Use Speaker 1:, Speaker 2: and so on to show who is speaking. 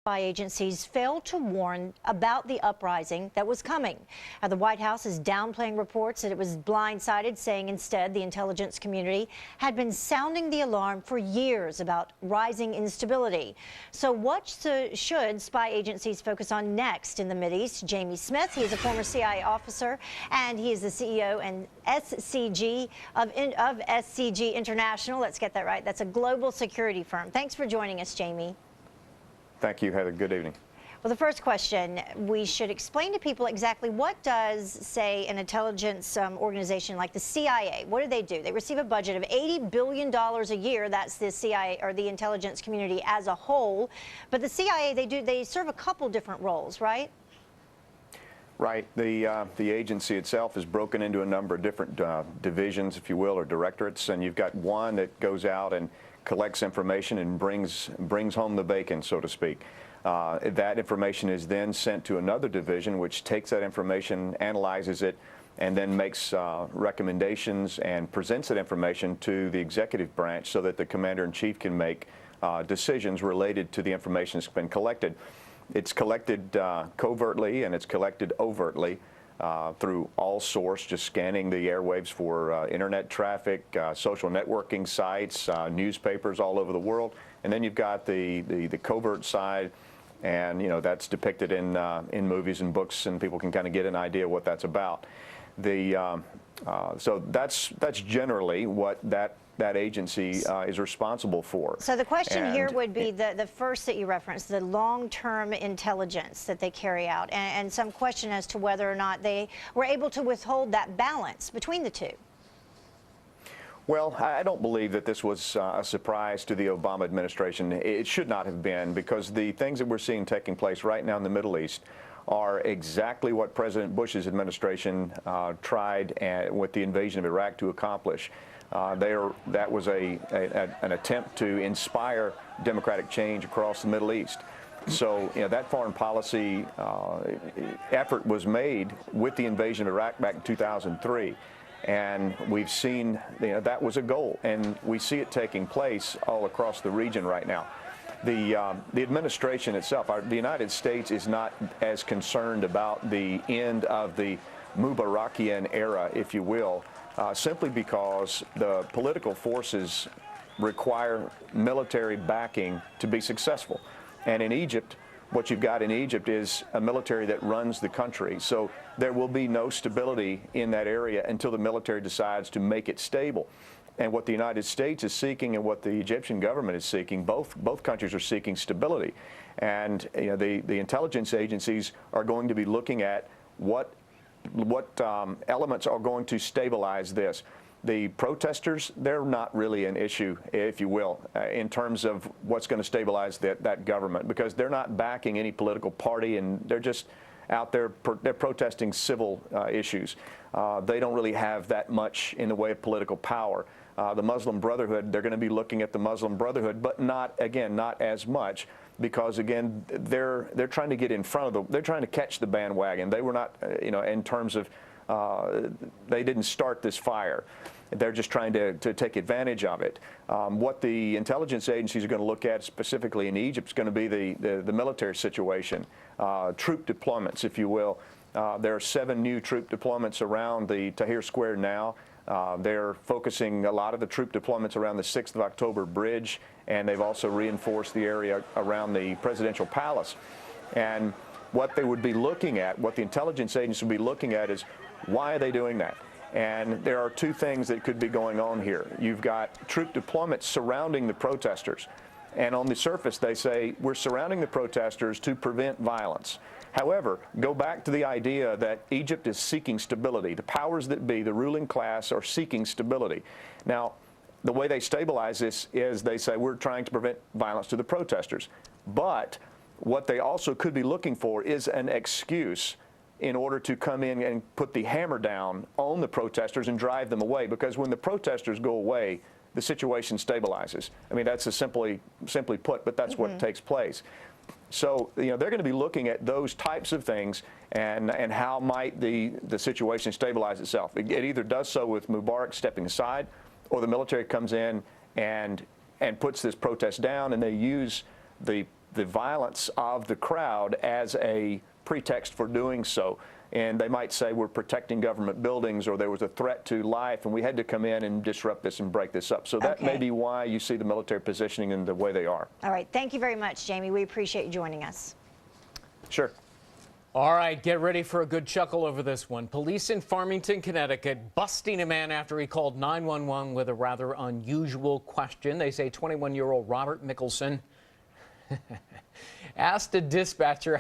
Speaker 1: Spy agencies failed to warn about the uprising that was coming. The White House is downplaying reports that it was blindsided, saying instead the intelligence community had been sounding the alarm for years about rising instability. So what should spy agencies focus on next in the Mideast? Jamie Smith, he is a former CIA officer, and he is the CEO and SCG of SCG International. Let's get that right. That's a global security firm. Thanks for joining us, Jamie.
Speaker 2: Thank you, Heather. Good evening.
Speaker 1: Well, the first question, we should explain to people exactly what does, say, an intelligence organization like the CIA, what do? They receive a budget of $80 billion a year. That's the CIA, or the intelligence community as a whole. But the CIA, they serve a couple different roles, right?
Speaker 2: Right. The agency itself is broken into a number of different divisions, if you will, or directorates. And you've got one that goes out and collects information and brings home the bacon, so to speak. That information is then sent to another division, which takes that information, analyzes it, and then makes recommendations and presents that information to the executive branch so that the commander-in-chief can make decisions related to the information that's been collected. It's collected covertly and it's collected overtly through all source, just scanning the airwaves for internet traffic, social networking sites, newspapers all over the world. And then you've got the covert side, and that's depicted in movies and books, and people can kind of get an idea what that's about. So that's generally what that agency is responsible for.
Speaker 1: So the question here would be the first that you referenced, the long-term intelligence that they carry out, and some question as to whether or not they were able to withhold that balance between the two.
Speaker 2: Well, I don't believe that this was a surprise to the Obama administration. It should not have been, because the things that we're seeing taking place right now in the Middle East are exactly what President Bush's administration tried with the invasion of Iraq to accomplish. That was an attempt to inspire democratic change across the Middle East. So that foreign policy effort was made with the invasion of Iraq back in 2003. And we've seen that was a goal, and we see it taking place all across the region right now. The administration itself, the United States, is not as concerned about the end of the Mubarakian era, if you will, simply because the political forces require military backing to be successful. And in Egypt, what you've got in Egypt is a military that runs the country. So there will be no stability in that area until the military decides to make it stable. And what the United States is seeking and what the Egyptian government is seeking, both countries are seeking stability. And the intelligence agencies are going to be looking at what elements are going to stabilize this. The protesters, they're not really an issue, if you will, in terms of what's going to stabilize that government, because they're not backing any political party, and they're just out there, they're protesting civil issues. They don't really have that much in the way of political power. The Muslim Brotherhood, they're going to be looking at the Muslim Brotherhood, but not as much, because again, they're trying to get in front of they're trying to catch the bandwagon. They were not, in terms of, they didn't start this fire. They're just trying to take advantage of it. What the intelligence agencies are going to look at specifically in Egypt is going to be the military situation, troop deployments, if you will. There are 7 new troop deployments around the Tahrir Square now. They're focusing a lot of the troop deployments around the 6th of October bridge, and they've also reinforced the area around the presidential palace. And what they would be looking at, what the intelligence agencies would be looking at, is why are they doing that? And there are 2 things that could be going on here. You've got troop deployments surrounding the protesters. And on the surface, they say, we're surrounding the protesters to prevent violence. However, go back to the idea that Egypt is seeking stability. The powers that be, the ruling class, are seeking stability. Now, the way they stabilize this is they say, we're trying to prevent violence to the protesters. But what they also could be looking for is an excuse in order to come in and put the hammer down on the protesters and drive them away, because when the protesters go away, the situation stabilizes. I mean, that's simply put, but that's what takes place. So, they're going to be looking at those types of things and how might the situation stabilize itself. It either does so with Mubarak stepping aside, or the military comes in and puts this protest down, and they use the the violence of the crowd as a pretext for doing so. And they might say we're protecting government buildings, or there was a threat to life and we had to come in and disrupt this and break this up. So that may be why you see the military positioning in the way they are.
Speaker 1: All right. Thank you very much, Jamie. We appreciate you joining us.
Speaker 2: Sure.
Speaker 3: All right, get ready for a good chuckle over this one. Police in Farmington, Connecticut, busting a man after he called 911 with a rather unusual question. They say 21-year-old Robert Mickelson asked a dispatcher